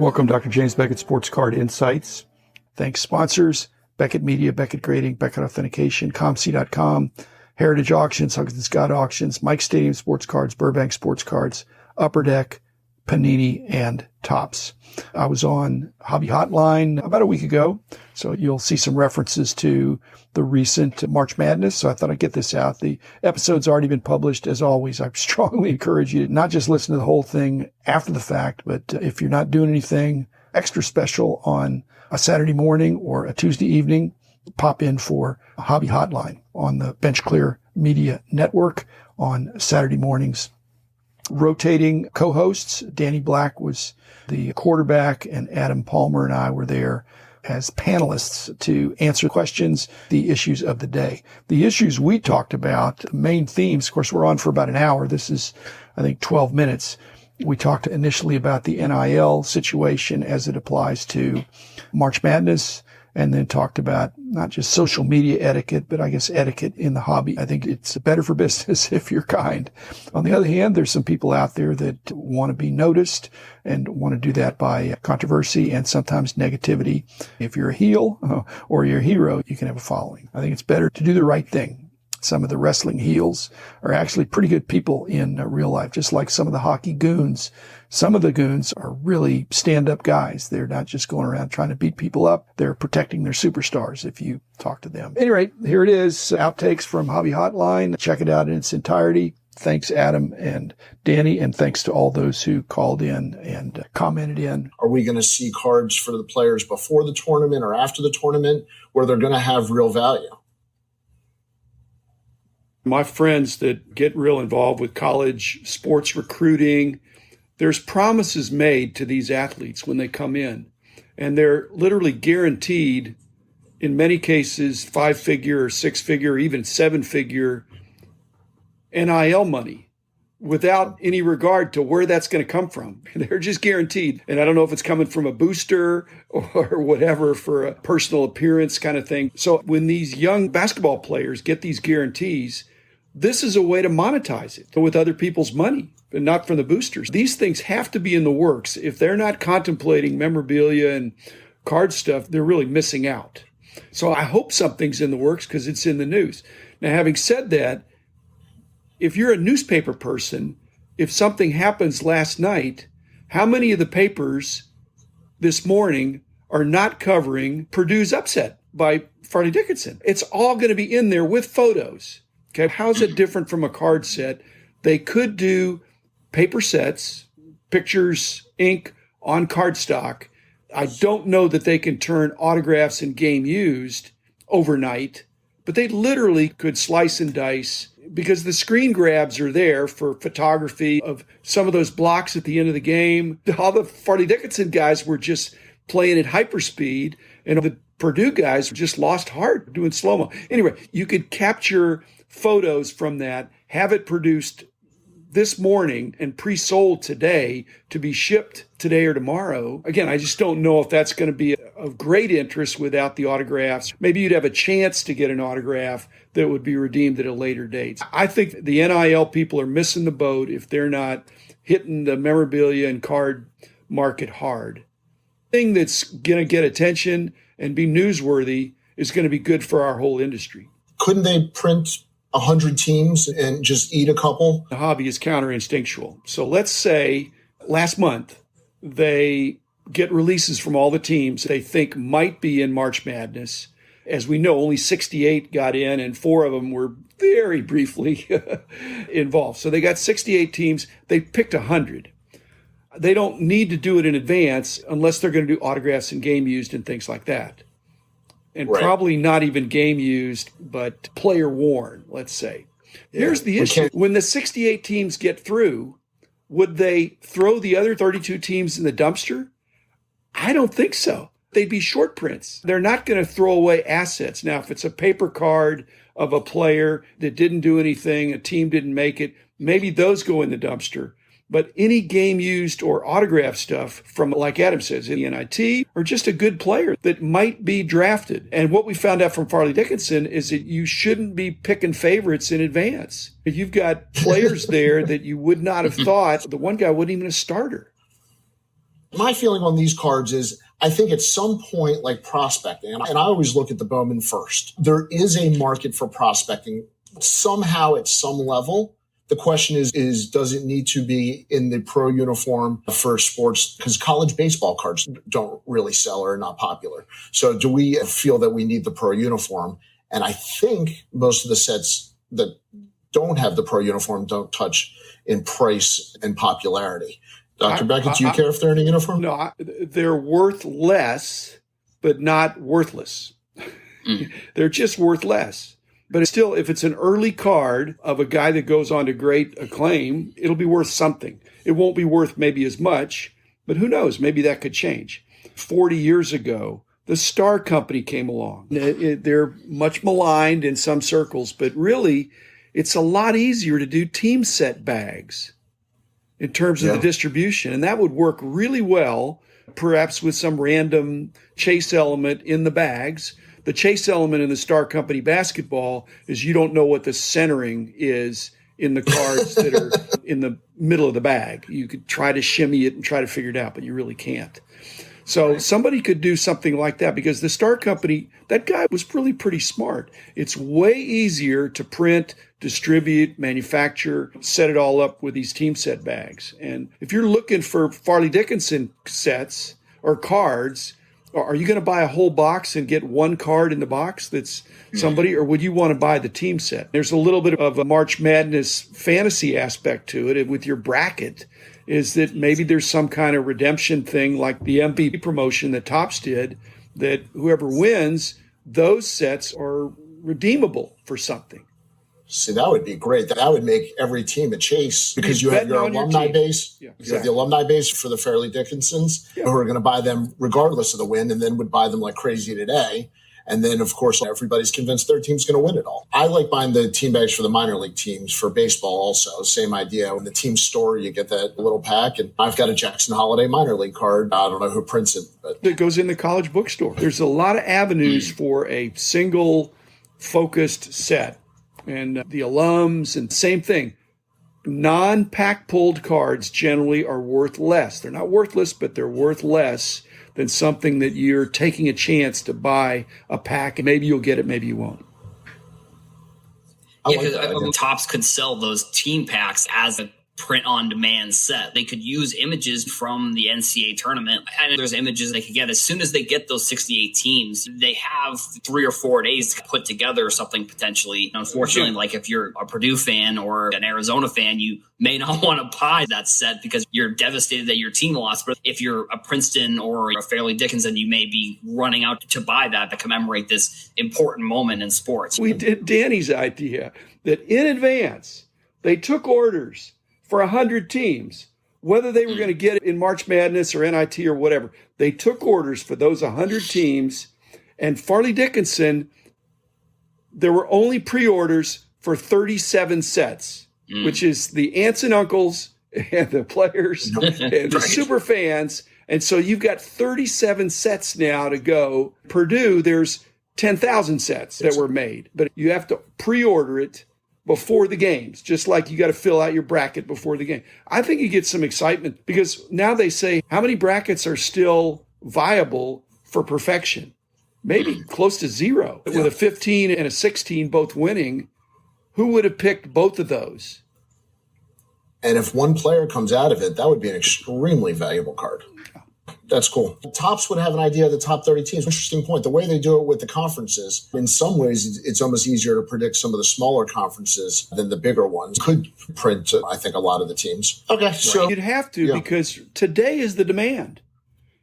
Welcome, Dr. James Beckett, Sports Card Insights. Thanks, sponsors, Beckett Media, Beckett Grading, Beckett Authentication, ComC.com, Heritage Auctions, Huggins Scott Auctions, Mike Stadium Sports Cards, Burbank Sports Cards, Upper Deck, Panini, and Topps. I was on Hobby Hotline about a week ago, so you'll see some references to the recent March Madness, so I thought I'd get this out. The episode's already been published. As always, I strongly encourage you to not just listen to the whole thing after the fact, but if you're not doing anything extra special on a Saturday morning or a Tuesday evening, pop in for a Hobby Hotline on the Bench Clear Media Network on Saturday mornings. Rotating co-hosts, Danny Black was the quarterback, and Adam Palmer and I were there as panelists to answer questions, the issues of the day. The issues we talked about, main themes, of course, we're on for about an hour. This is, I think, 12 minutes. We talked initially about the NIL situation as it applies to March Madness, and then talked about not just social media etiquette, but I guess etiquette in the hobby. I think it's better for business if you're kind. On the other hand, there's some people out there that want to be noticed and want to do that by controversy and sometimes negativity. If you're a heel or you're a hero, you can have a following. I think it's better to do the right thing. Some of the wrestling heels are actually pretty good people in real life, just like some of the hockey goons. Some of the goons are really stand-up guys. They're not just going around trying to beat people up. They're protecting their superstars if you talk to them. Anyway, here it is, outtakes from Hobby Hotline. Check it out in its entirety. Thanks, Adam and Danny, and thanks to all those who called in and commented in. Are we going to see cards for the players before the tournament or after the tournament where they're going to have real value? My friends that get real involved with college sports recruiting, there's promises made to these athletes when they come in, and they're literally guaranteed, in many cases, 5-figure or 6-figure or even 7-figure NIL money without any regard to where that's going to come from. They're just guaranteed. And I don't know if it's coming from a booster or whatever for a personal appearance kind of thing. So when these young basketball players get these guarantees, this is a way to monetize it with other people's money, but not from the boosters. These things have to be in the works. If they're not contemplating memorabilia and card stuff, they're really missing out. So I hope something's in the works because it's in the news. Now, having said that, if you're a newspaper person, if something happens last night, how many of the papers this morning are not covering Purdue's upset by Farley Dickinson? It's all going to be in there with photos. Okay, how's it different from a card set? They could do paper sets, pictures, ink on cardstock. I don't know that they can turn autographs and game used overnight, but they literally could slice and dice because the screen grabs are there for photography of some of those blocks at the end of the game. All the Farley Dickinson guys were just playing at hyperspeed, and the Purdue guys just lost heart doing slow-mo. Anyway, you could capture photos from that, have it produced this morning and pre-sold today to be shipped today or tomorrow. Again, I just don't know if that's going to be of great interest without the autographs. Maybe you'd have a chance to get an autograph that would be redeemed at a later date. I think the NIL people are missing the boat if they're not hitting the memorabilia and card market hard. The thing that's going to get attention and be newsworthy is going to be good for our whole industry. Couldn't they print 100 teams and just eat a couple? The hobby is counter-instinctual. So let's say last month they get releases from all the teams they think might be in March Madness. As we know, only 68 got in, and 4 of them were very briefly involved. So they got 68 teams. They picked 100. They don't need to do it in advance unless they're going to do autographs and game used and things like that. And right. Probably not even game used, but player worn, let's say. Yeah. Here's the issue. When the 68 teams get through, would they throw the other 32 teams in the dumpster? I don't think so. They'd be short prints. They're not going to throw away assets. Now, if it's a paper card of a player that didn't do anything, a team didn't make it, maybe those go in the dumpster. But any game used or autograph stuff from, like Adam says, the NIT or just a good player that might be drafted. And what we found out from Farley Dickinson is that you shouldn't be picking favorites in advance. You've got players there that you would not have thought. The one guy wasn't even a starter. My feeling on these cards is I think at some point, like prospecting, and I always look at the Bowman first, there is a market for prospecting somehow at some level. The question is does it need to be in the pro uniform for sports? Because college baseball cards don't really sell or are not popular. So do we feel that we need the pro uniform? And I think most of the sets that don't have the pro uniform don't touch in price and popularity. Dr. Beckett, do you care if they're in a uniform? No, they're worth less, but not worthless. They're just worth less. But still, if it's an early card of a guy that goes on to great acclaim, it'll be worth something. It won't be worth maybe as much, but who knows? Maybe that could change. 40 years ago, the Star Company came along. They're much maligned in some circles, but really, it's a lot easier to do team set bags in terms of the distribution. And that would work really well, perhaps with some random chase element in the bags. The chase element in the Star Company basketball is you don't know what the centering is in the cards that are in the middle of the bag. You could try to shimmy it and try to figure it out, but you really can't. So somebody could do something like that because the Star Company, that guy was really pretty smart. It's way easier to print, distribute, manufacture, set it all up with these team set bags. And if you're looking for Farley Dickinson sets or cards, are you going to buy a whole box and get one card in the box that's somebody, or would you want to buy the team set? There's a little bit of a March Madness fantasy aspect to it with your bracket, is that maybe there's some kind of redemption thing like the MVP promotion that Topps did, that whoever wins, those sets are redeemable for something. See, that would be great. That would make every team a chase because you have your alumni base. Yeah, exactly. You have the alumni base for the Fairleigh Dickinsons who are going to buy them regardless of the win and then would buy them like crazy today. And then, of course, everybody's convinced their team's going to win it all. I like buying the team bags for the minor league teams for baseball also. Same idea. In the team store, you get that little pack. And I've got a Jackson Holiday minor league card. I don't know who prints it, but it goes in the college bookstore. There's a lot of avenues for a single focused set. And the alums, and same thing. Non-pack pulled cards generally are worth less. They're not worthless, but they're worth less than something that you're taking a chance to buy a pack, and maybe you'll get it, maybe you won't. Yeah, because Topps could sell those team packs as a print-on-demand set. They could use images from the NCAA tournament, and there's images they could get. As soon as they get those 68 teams, they have 3 or 4 days to put together something potentially. Unfortunately, like if you're a Purdue fan or an Arizona fan, you may not want to buy that set because you're devastated that your team lost. But if you're a Princeton or a Fairleigh Dickinson, you may be running out to buy that to commemorate this important moment in sports. We did Danny's idea that in advance, they took orders for 100 teams, whether they were going to get it in March Madness or NIT or whatever. They took orders for those 100 teams, and Farley Dickinson, there were only pre-orders for 37 sets, which is the aunts and uncles and the players and the super fans. And so you've got 37 sets now to go. Purdue, there's 10,000 sets that were made, but you have to pre-order it before the games, just like you got to fill out your bracket before the game. I think you get some excitement because now they say how many brackets are still viable for perfection? Maybe close to zero. With a 15 and a 16 both winning, who would have picked both of those? And if one player comes out of it, that would be an extremely valuable card. That's cool. Topps would have an idea of the top 30 teams. Interesting point. The way they do it with the conferences, in some ways, it's almost easier to predict some of the smaller conferences than the bigger ones. Could print, I think, a lot of the teams. Okay, so you'd have to because today is the demand.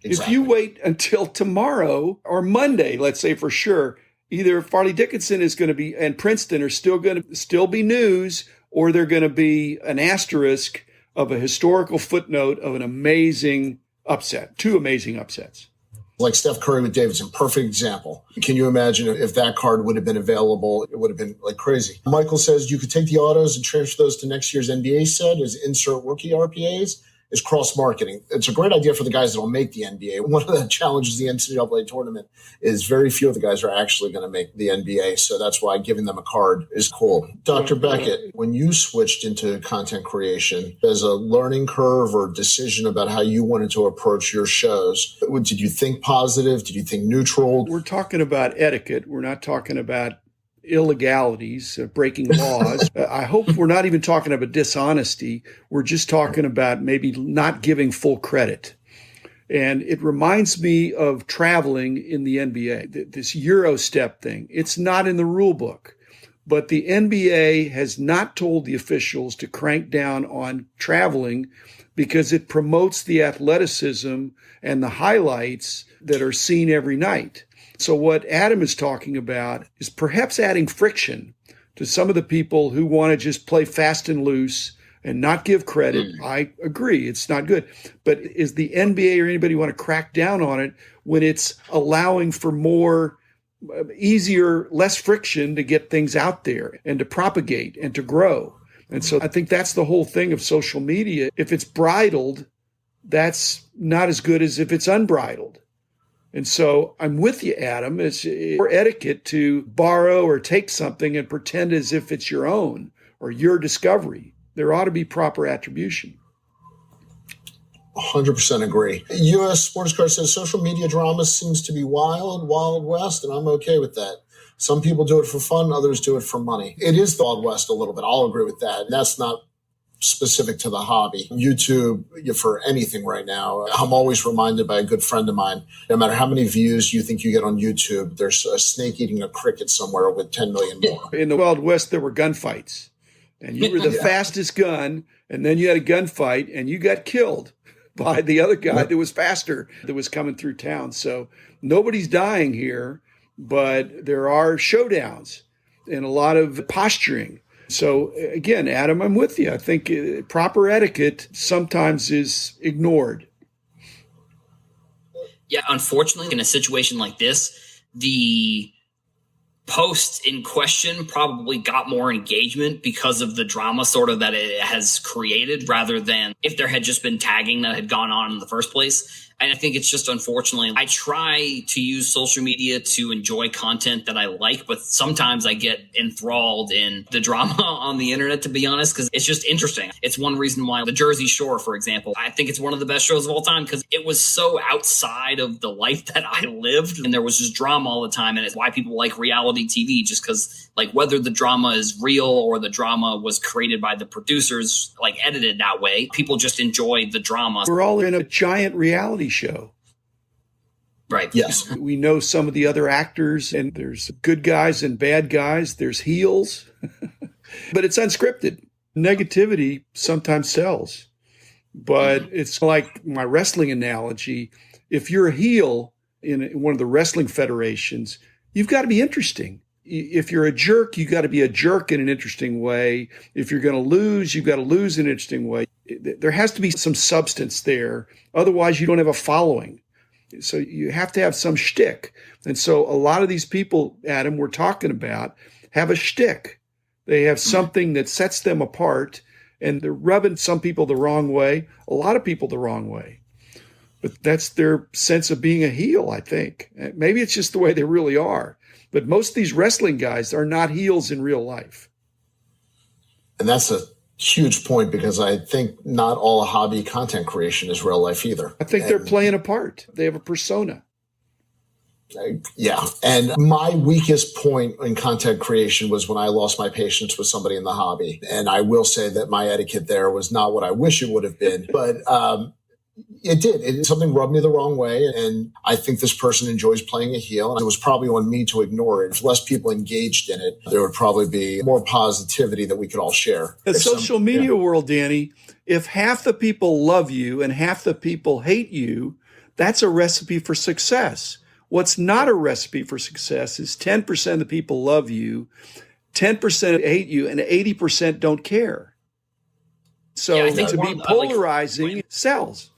Exactly. If you wait until tomorrow or Monday, let's say for sure, either Farley Dickinson is going to be and Princeton are still going to be news, or they're going to be an asterisk of a historical footnote of an amazing upset, 2 amazing upsets. Like Steph Curry with Davidson, perfect example. Can you imagine if that card would have been available? It would have been like crazy. Michael says you could take the autos and transfer those to next year's NBA set as insert rookie RPAs. is cross marketing. It's a great idea for the guys that will make the NBA. One of the challenges of the NCAA tournament is very few of the guys are actually going to make the NBA. So that's why giving them a card is cool. Dr. Beckett, when you switched into content creation, as a learning curve or decision about how you wanted to approach your shows, did you think positive? Did you think neutral? We're talking about etiquette. We're not talking about illegalities, breaking laws. I hope we're not even talking about dishonesty. We're just talking about maybe not giving full credit. And it reminds me of traveling in the NBA, this Euro step thing. It's not in the rule book, but the NBA has not told the officials to crank down on traveling because it promotes the athleticism and the highlights that are seen every night. So what Adam is talking about is perhaps adding friction to some of the people who want to just play fast and loose and not give credit. I agree, it's not good. But is the NBA or anybody want to crack down on it when it's allowing for more easier, less friction to get things out there and to propagate and to grow? And so I think that's the whole thing of social media. If it's bridled, that's not as good as if it's unbridled. And so I'm with you, Adam. It's more etiquette to borrow or take something and pretend as if it's your own or your discovery. There ought to be proper attribution. 100% agree. U.S. Sports Card says social media drama seems to be wild west, and I'm okay with that. Some people do it for fun, others do it for money. It is the Wild West a little bit. I'll agree with that. That's not specific to the hobby. YouTube, for anything right now, I'm always reminded by a good friend of mine, no matter how many views you think you get on YouTube, there's a snake eating a cricket somewhere with 10 million more. In the Wild West, there were gunfights, and you were the fastest gun, and then you had a gunfight, and you got killed by the other guy that was faster, that was coming through town. So nobody's dying here, but there are showdowns and a lot of posturing. So again, Adam, I'm with you. I think proper etiquette sometimes is ignored. Yeah, unfortunately, in a situation like this, the post in question probably got more engagement because of the drama sort of that it has created rather than if there had just been tagging that had gone on in the first place. And I think it's just unfortunately, I try to use social media to enjoy content that I like, but sometimes I get enthralled in the drama on the internet, to be honest, because it's just interesting. It's one reason why the Jersey Shore, for example, I think it's one of the best shows of all time because it was so outside of the life that I lived and there was just drama all the time. And it's why people like reality TV, just because like whether the drama is real or the drama was created by the producers, like edited that way, people just enjoy the drama. We're all in a giant reality show. Right. Yes. We know some of the other actors, and there's good guys and bad guys. There's heels, but it's unscripted. Negativity sometimes sells, but it's like my wrestling analogy. If you're a heel in one of the wrestling federations, you've got to be interesting. If you're a jerk, you got to be a jerk in an interesting way. If you're going to lose, you've got to lose in an interesting way. There has to be some substance there. Otherwise, you don't have a following. So you have to have some shtick. And so a lot of these people, Adam, we're talking about, have a shtick. They have something that sets them apart, and they're rubbing some people the wrong way, a lot of people the wrong way. But that's their sense of being a heel, I think. Maybe it's just the way they really are. But most of these wrestling guys are not heels in real life. And that's a huge point because I think not all hobby content creation is real life either. I think they're playing a part. They have a persona. Yeah. And my weakest point in content creation was when I lost my patience with somebody in the hobby. And I will say that my etiquette there was not what I wish it would have been. But it did. Something rubbed me the wrong way. And I think this person enjoys playing a heel. And it was probably on me to ignore it. If less people engaged in it, there would probably be more positivity that we could all share. The social media world, Danny, if half the people love you and half the people hate you, that's a recipe for success. What's not a recipe for success is 10% of the people love you, 10% hate you, and 80% don't care. So to be polarizing sells.